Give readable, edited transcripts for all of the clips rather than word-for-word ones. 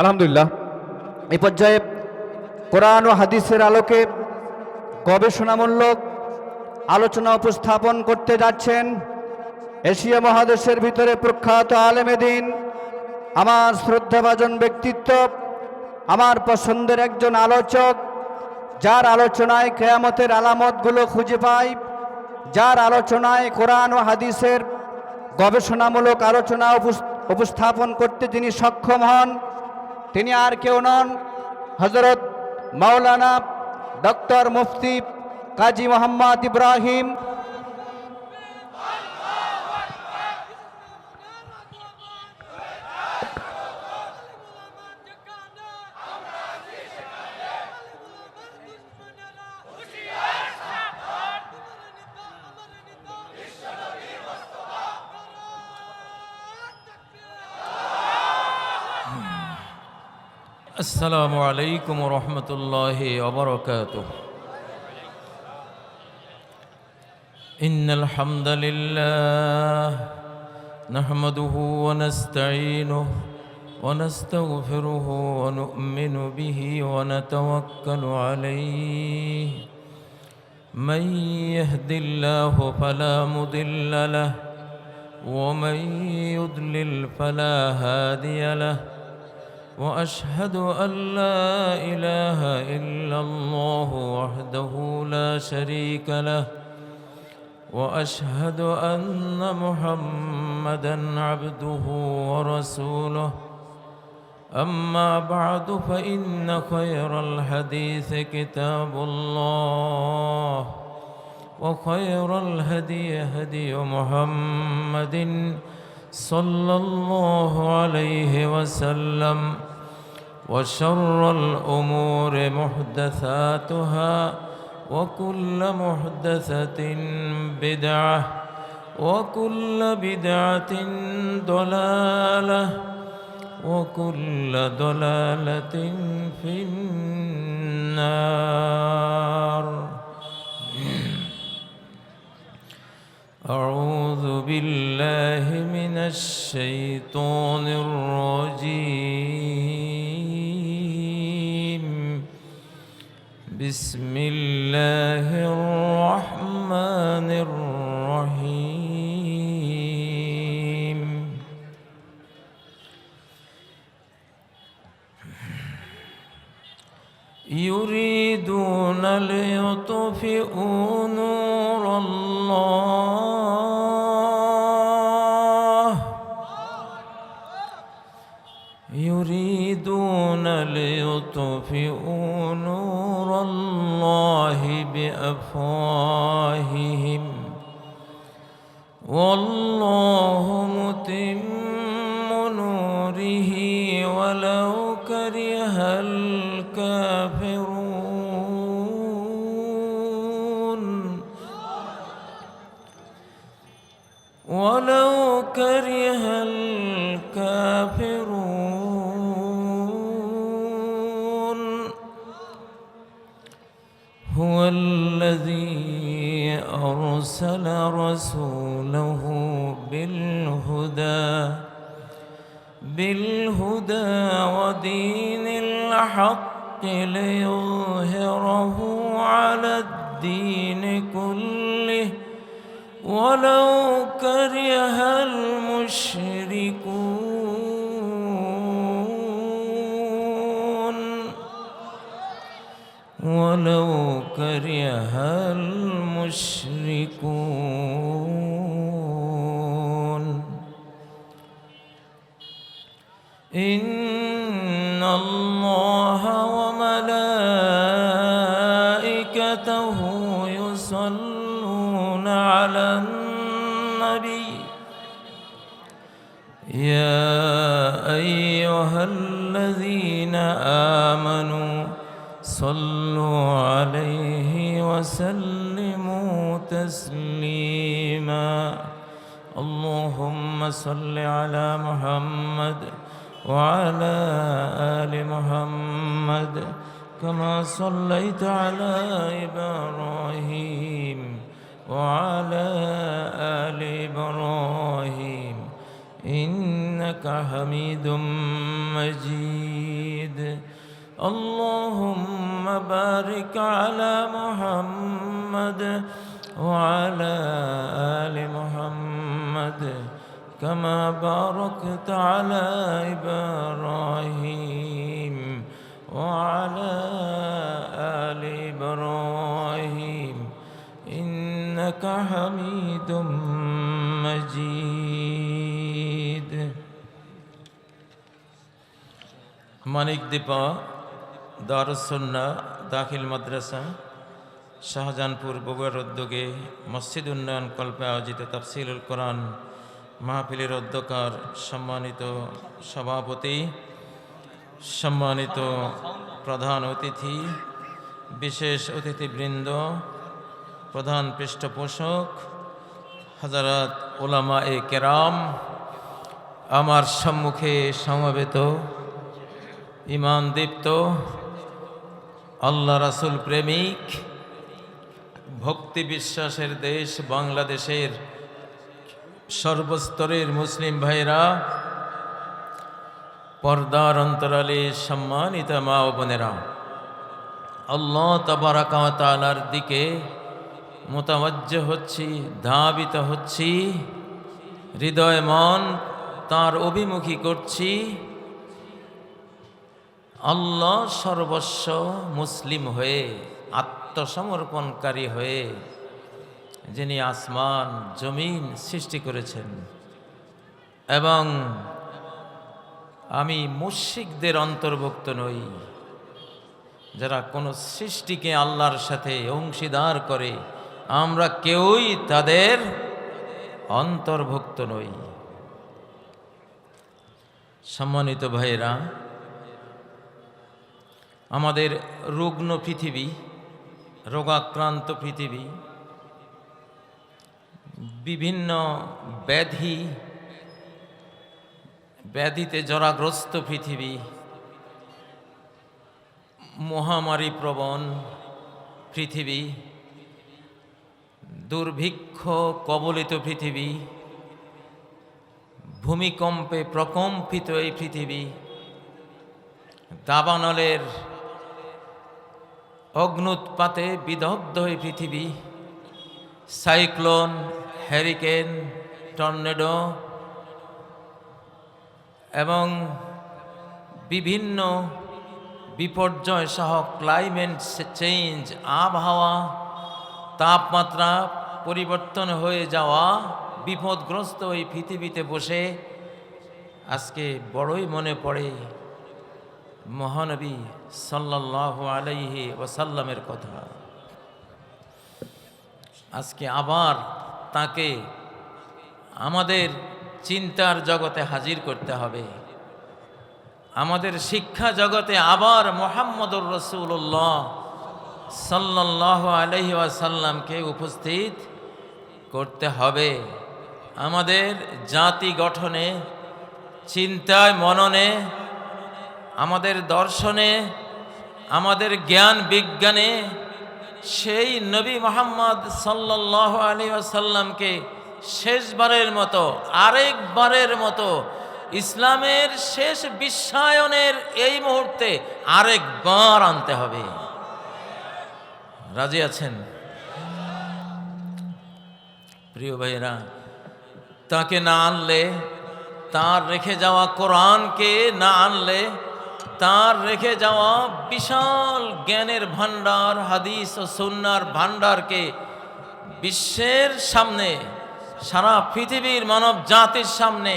আলহামদুলিল্লাহ, এই পর্যায়ে কোরআন ও হাদিসের আলোকে গবেষণামূলক আলোচনা উপস্থাপন করতে যাচ্ছেন এশিয়া মহাদেশের ভিতরে প্রখ্যাত আলেমে দ্বীন, আমার শ্রদ্ধাভাজন ব্যক্তিত্ব, আমার পছন্দের একজন আলোচক, যার আলোচনায় কিয়ামতের আলামতগুলো খুঁজে পাই, যার আলোচনায় কোরআন ও হাদিসের গবেষণামূলক আলোচনা উপস্থাপন করতে যিনি সক্ষম হন, তিনি আর কেউ নন, হযরত মাওলানা ডক্টর মুফতি কাজী মোহাম্মদ ইব্রাহিম। السلام عليكم ورحمة الله وبركاته. إن الحمد لله نحمده ونستعينه ونستغفره ونؤمن به ونتوكل عليه. من يهد الله فلا مضل له ومن يضلل فلا هادي له. وأشهد أن لا إله إلا الله وحده لا شريك له. وأشهد أن محمدًا عبده ورسوله. أما بعد فإن خير الحديث كتاب الله وخير الهدي هدي محمد صلى الله عليه وسلم. وشر الأمور محدثاتها وكل محدثة بدعة وكل بدعة ضلالة وكل ضلالة في النار. أعوذ بالله من الشيطان الرجيم. بسم الله الرحمن الرحيم. يريدون ليطفئوا نور الله. يريدون ليطفئوا نور الله بأفواههم والله متم نوره ولو كره الكافرون. ولو كره الكافرون. هو الذي أرسل رسوله بالهدى ودين الحق ليظهره على الدين كله ولو كره المشركون. ولو كره المشركون. إن الله وملائكته يصلون على النبي. يا أيها الذين آمنوا صلوا عليه وسلموا تسليما. اللهم صل على محمد وعلى آل محمد كما صليت على إبراهيم وعلى آل إبراهيم إنك حميد مجيد. اللهم بارك على محمد وعلى آل محمد كما باركت على إبراهيم وعلى آل إبراهيم إنك حميد مجيد মানিকদীপা দারুস সুন্নাহ দাখিল মাদ্রাসা শাহজাহানপুর বগুড়ার উদ্যোগে মসজিদ উন্নয়ন কল্পে আয়োজিত তাফসিরুল কোরআন মাহফিলের অধ্যক্ষর সম্মানিত সভাপতি, সম্মানিত প্রধান অতিথি, বিশেষ অতিথিবৃন্দ, প্রধান পৃষ্ঠপোষক, হযরত উলামায়ে কেরাম, আমার সম্মুখে সমবেত ঈমানদীপ্ত আল্লাহ রাসূল প্রেমিক, ভক্তি বিশ্বাসের দেশ বাংলাদেশের সর্বস্তরের মুসলিম ভাইরা, পর্দার অন্তরালে সম্মানিত মা ও বোনেরা, আল্লাহ তাবারাকা ওয়া তাআলার দিকে মুতাওয়াজ্জহ হচ্ছি, ধাবিত হচ্ছি, হৃদয় মন তার অভিমুখী করছি। আল্লাহ সর্বস্ব মুসলিম হয়ে, আত্মসমর্পণকারী হয়ে, যিনি আসমান জমিন সৃষ্টি করেছেন, এবং আমি মুশরিকদের অন্তর্ভুক্ত নই যারা কোনো সৃষ্টিকে আল্লাহর সাথে অংশীদার করে, আমরা কেউই তাদের অন্তর্ভুক্ত নই। সম্মানিত ভাইয়েরা, আমাদের রুগ্ন পৃথিবী, রোগাক্রান্ত পৃথিবী, বিভিন্ন ব্যাধিতে জরাগ্রস্ত পৃথিবী, মহামারী প্রবণ পৃথিবী, দুর্ভিক্ষ কবলিত পৃথিবী, ভূমিকম্পে প্রকম্পিত এই পৃথিবী, দাবানলের অগ্নুৎপাতে বিদগ্ধ এই পৃথিবী, সাইক্লোন, হ্যারিকেন, টর্নেডো এবং বিভিন্ন বিপর্যয় সহ ক্লাইমেট চেঞ্জ, আবহাওয়া, তাপমাত্রা পরিবর্তন হয়ে যাওয়া বিপদগ্রস্ত এই পৃথিবীতে বসে আজকে বড়ই মনে পড়ে মহানবী সাল্লাল্লাহু আলাইহি ওয়াসাল্লামের কথা। আজকে আবার তাকে আমাদের চিন্তার জগতে হাজির করতে হবে, আমাদের শিক্ষা জগতে আবার মুহাম্মদুর রাসূলুল্লাহ সাল্লাল্লাহু আলাইহি ওয়াসাল্লামকে উপস্থিত করতে হবে। আমাদের জাতি গঠনে, চিন্তায়, মননে, আমাদের দর্শনে, আমাদের জ্ঞান বিজ্ঞানে সেই নবী মুহাম্মদ সাল্লাল্লাহু আলাইহি ওয়াসাল্লামকে শেষবারের মতো, আরেকবারের মতো ইসলামের শেষ বিশ্বায়নের এই মুহূর্তে আরেকবার আনতে হবে। রাজি আছেন? প্রিয় ভাইয়েরা, তাকে না আনলে, তার রেখে যাওয়া কোরআনকে না আনলে, তার রেখে যাওয়া বিশাল জ্ঞানের ভান্ডার, হাদিস ও সুন্নাহর ভান্ডারকে বিশ্বের সামনে, সারা পৃথিবীর মানব জাতির সামনে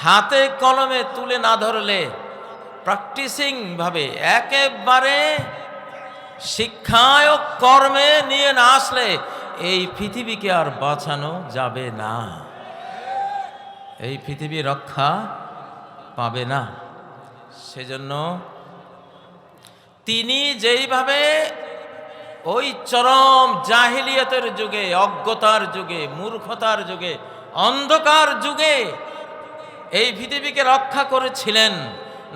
হাতে কলমে তুলে না ধরলে, প্র্যাকটিসিং ভাবে একেবারে শিক্ষায় ও কর্মে নিয়ে না আসলে এই পৃথিবীকে আর বাঁচানো যাবে না, এই পৃথিবী রক্ষা পাবে না। সেজন্য তিনি যেইভাবে ওই চরম জাহিলিয়াতের যুগে, অজ্ঞতার যুগে, মূর্খতার যুগে, অন্ধকার যুগে এই পৃথিবীকে রক্ষা করেছিলেন,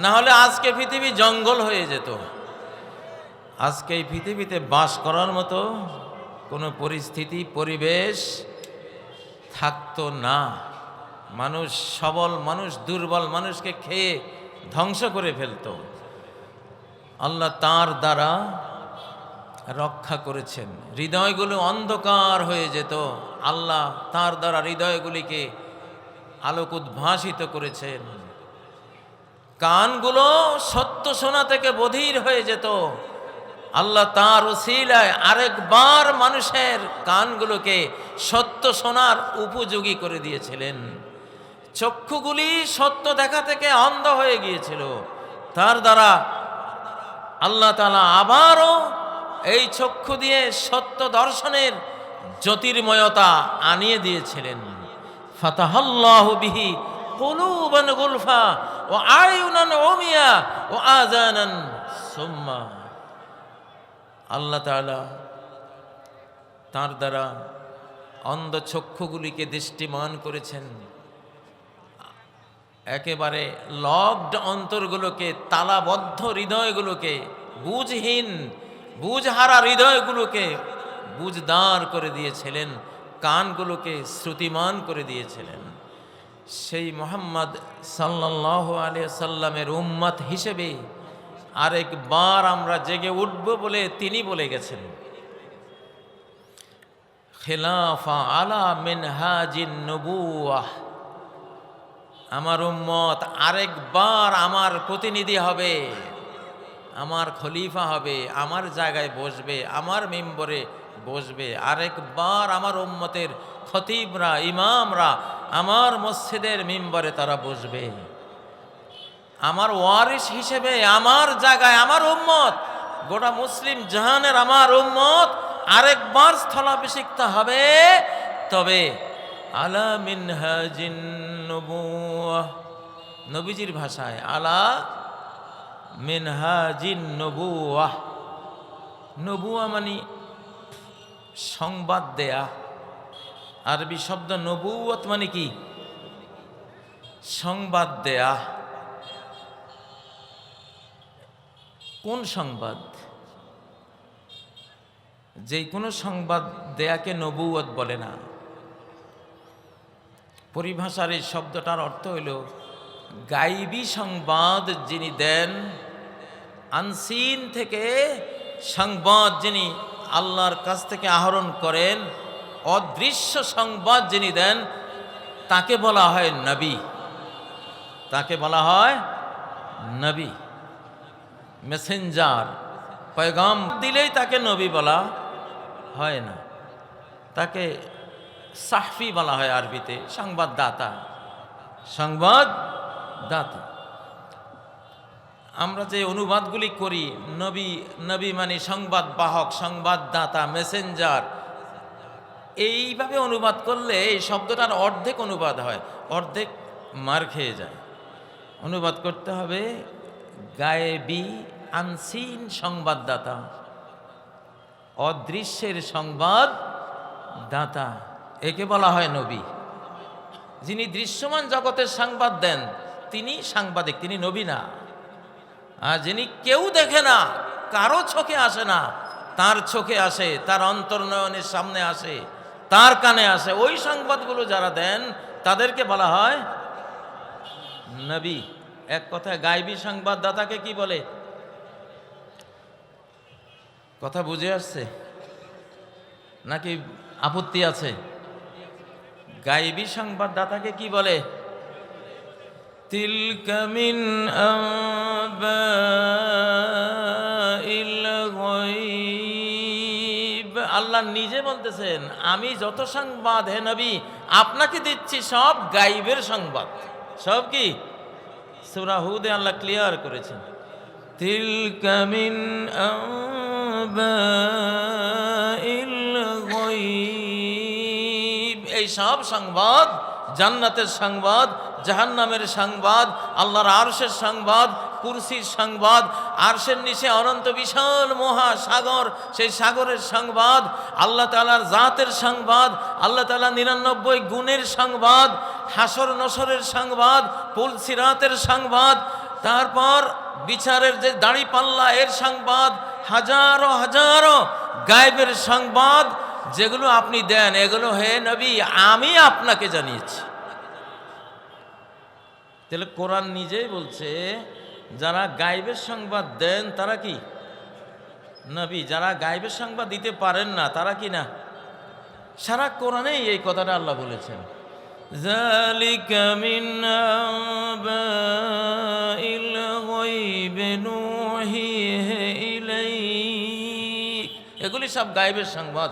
না হলে আজকে পৃথিবী জঙ্গল হয়ে যেত। আজকে এই পৃথিবীতে বাস করার মতো কোনো পরিস্থিতি, পরিবেশ থাকতো না। মানুষ সবল, মানুষ দুর্বল, মানুষকে খেয়ে ধ্বংস করে ফেলতো। আল্লাহ তার দ্বারা রক্ষা করেছেন। হৃদয়গুলো অন্ধকার হয়ে যেত, আল্লাহ তার দ্বারা হৃদয়গুলিকে আলোক উদ্ভাসিত করেছেন। কানগুলো সত্য শোনা থেকে বধির হয়ে যেত, আল্লাহ তার ওসিলায় আরেকবার মানুষের কানগুলোকে সত্য শোনার উপযোগী করে দিয়েছিলেন। চক্ষুগুলি সত্য দেখা থেকে অন্ধ হয়ে গিয়েছিল, তার দ্বারা আল্লাহ তাআলা আবারও এই চক্ষু দিয়ে সত্য দর্শনের জ্যোতির্ময়তা আনিয়ে দিয়েছিলেন। ফাতাহাল্লাহু বিহি কুলুবান গুলফা ওয়া আয়ুনান উমিয়া ওয়া আযানান সুম্মা। আল্লাহ তাআলা তার দ্বারা অন্ধ চক্ষুগুলিকে দৃষ্টিমান করেছেন, একেবারে লকড অন্তরগুলোকে, তালাবদ্ধ হৃদয়গুলোকে, বুঝহীন বুঝহারা হৃদয়গুলোকে বুঝদার করে দিয়েছিলেন, কানগুলোকে শ্রুতিমান করে দিয়েছিলেন। সেই মুহাম্মদ সাল্লাল্লাহু আলাইহি সাল্লামের উম্মত হিসেবে আরেকবার আমরা জেগে উঠব বলে তিনি বলে গেছেন, খিলাফা আলা মিনহাজিন নবুওয়াহ। আমার উম্মত আরেকবার আমার প্রতিনিধি হবে, আমার খলিফা হবে, আমার জায়গায় বসবে, আমার মেম্বরে বসবে। আরেকবার আমার উম্মতের খতিবরা, ইমামরা আমার মসজিদের মেম্বরে তারা বসবে। আমার ওয়ারিস হিসেবে আমার জায়গায় আমার উম্মত, গোটা মুসলিম জাহানের আমার উম্মত আরেকবার স্থলাভিষিক্ত হবে। তবে আলা মিনহাজিন নবুওয়াহ, নবীজির ভাষায় আলা মিনহাজিন নবুওয়াহ। নবুয়া মানে সংবাদ দেয়া, আরবি শব্দ নবুয়ত মানে কি? সংবাদ দেয়া। কোন সংবাদ? যে কোনো সংবাদ দেয়াকে নবুয়ত বলে না। পরিভাষার এই শব্দটার অর্থ হইল গাইবী সংবাদ যিনি দেন, আনসিন থেকে সংবাদ যিনি আল্লাহর কাছ থেকে আহরণ করেন, অদৃশ্য সংবাদ যিনি দেন, তাকে বলা হয় নবী। তাকে বলা হয় নবী। মেসেঞ্জার, পয়গাম দিলেই তাকে নবী বলা হয় না, তাকে সাহফি বলা হয় আরবিতে, সংবাদদাতা। সংবাদদাতা। আমরা যে অনুবাদগুলি করি, নবী নবী মানে সংবাদ বাহক, সংবাদদাতা, মেসেঞ্জার, এইভাবে অনুবাদ করলে এই শব্দটার অর্ধেক অনুবাদ হয়, অর্ধেক মার খেয়ে যায়। অনুবাদ করতে হবে গায়েবী, আনসিন সংবাদদাতা, অদৃশ্যের সংবাদদাতা, একে বলা হয় নবী। যিনি দৃশ্যমান জগতের সংবাদ দেন তিনি সাংবাদিক, তিনি নবী না। আর যিনি কেউ দেখে না, কারো চোখে আসে না, তার চোখে আসে, তার অন্তর্নয়নের সামনে আসে, তার কানে আসে, ওই সংবাদগুলো যারা দেন তাদেরকে বলা হয় নবী। এক কথায় গায়বী সংবাদদাতাকে কি বলে? কথা বুঝে আসছে নাকি আপত্তি আছে? গায়বী সংবাদদাতাকে কি বলে? তিলকা মিন আনবাইল গায়ব। আল্লাহ নিজে বলতেছেন, আমি যত সংবাদ হে নবী আপনাকে দিচ্ছি সব গায়বের সংবাদ। সব কি? সূরা হুদে আল্লাহ ক্লিয়ার করেছেন, তিলকা মিন আনবাইল গায়ব। এই সব সংবাদ, জান্নাতের সংবাদ, জাহান্নামের সংবাদ, আল্লাহর আরশের সংবাদ, কুরসির সংবাদ, আরশের নিচে অনন্ত বিশাল মহাসাগর, সেই সাগরের সংবাদ, আল্লাহ তাআলার জাতের সংবাদ, আল্লাহ তাআলা 99 গুণের সংবাদ, হাসর নসরের সংবাদ, পুল সিরাতের সংবাদ, তারপর বিচারের যে দাড়ি পাল্লা এর সংবাদ, হাজারো হাজারো গায়েবের সংবাদ যেগুলো আপনি দেন, এগুলো হে নবী আমি আপনাকে জানিয়েছি। তাহলে কোরআন নিজেই বলছে যারা গায়েবের সংবাদ দেন তারা কি নবী? যারা গায়েবের সংবাদ দিতে পারেন না তারা কি না? সারা কোরআনেই এই কথাটা আল্লাহ বলেছেন, যালিকা মিন আনবাইল গায়বি নূহিহি ইলাইক। এগুলি সব গায়েবের সংবাদ।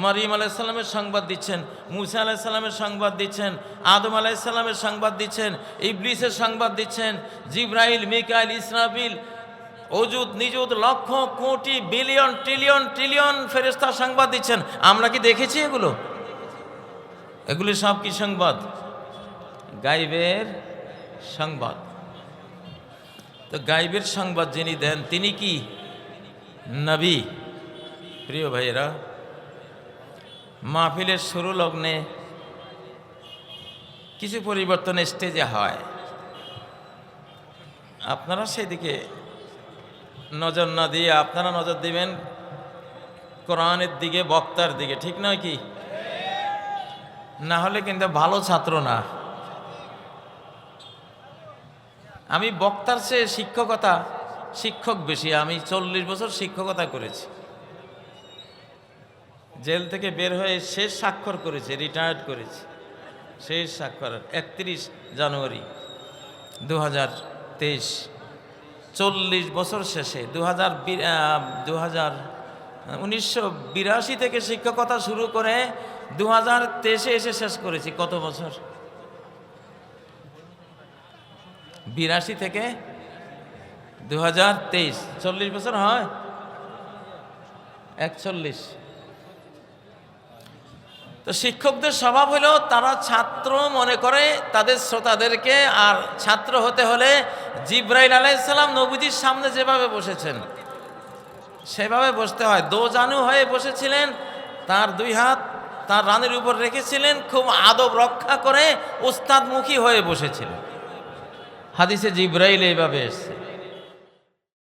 মারিয়াম আলাইহিস সালামের সংবাদ দিচ্ছেন, মুসা আলাইহিস সালামের সংবাদ দিচ্ছেন, আদম আলাইহিস সালামের সংবাদ দিচ্ছেন, ইবলিসের সংবাদ দিচ্ছেন, জিবরাইল, মিকাইল, ইসরাফিল, অযুত নিযুত lakh crore billion trillion trillion ফেরেশতা সংবাদ দিচ্ছেন। আমরা কি দেখেছি এগুলো? এগুলি সব কি সংবাদ? গায়েবের সংবাদ। তো গায়েবের সংবাদ যিনি দেন তিনি কি নবী? প্রিয় ভাইয়েরা, মাহফিলের শুরু লগ্নে কিছু পরিবর্তন স্টেজে হয়, আপনারা সেদিকে নজর না দিয়ে আপনারা নজর দিবেন কোরআনের দিকে, বক্তার দিকে, ঠিক নয় কি? না হলে কিন্তু ভালো ছাত্র না। আমি বক্তার চেয়ে শিক্ষক বেশি। আমি 40 বছর শিক্ষকতা করেছি, জেল থেকে বের হয়ে শেষ স্বাক্ষর করেছি, রিটায়ার্ড করেছি। শেষ স্বাক্ষর 31 জানুয়ারি 2023। 40 বছর শেষে 1982 থেকে শিক্ষকতা শুরু করে 2023 এসে শেষ করেছি। কত বছর? 82 থেকে 2023, 40 বছর হয়, 41। তো শিক্ষকদের স্বভাব হলো তারা ছাত্র মনে করে তাদের শ্রোতাদেরকে, আর ছাত্র হতে হলে জিবরাইল আলাইহিস সালাম নবীজির সামনে যেভাবে বসেছেন সেভাবে বসতে হয়। দোজানু হয়ে বসেছিলেন, তার 2 হাত তার রানের উপর রেখেছিলেন, খুব আদব রক্ষা করে উস্তাদমুখী হয়ে বসেছিলেন। হাদিসে জিবরাইল এইভাবে এসেছে।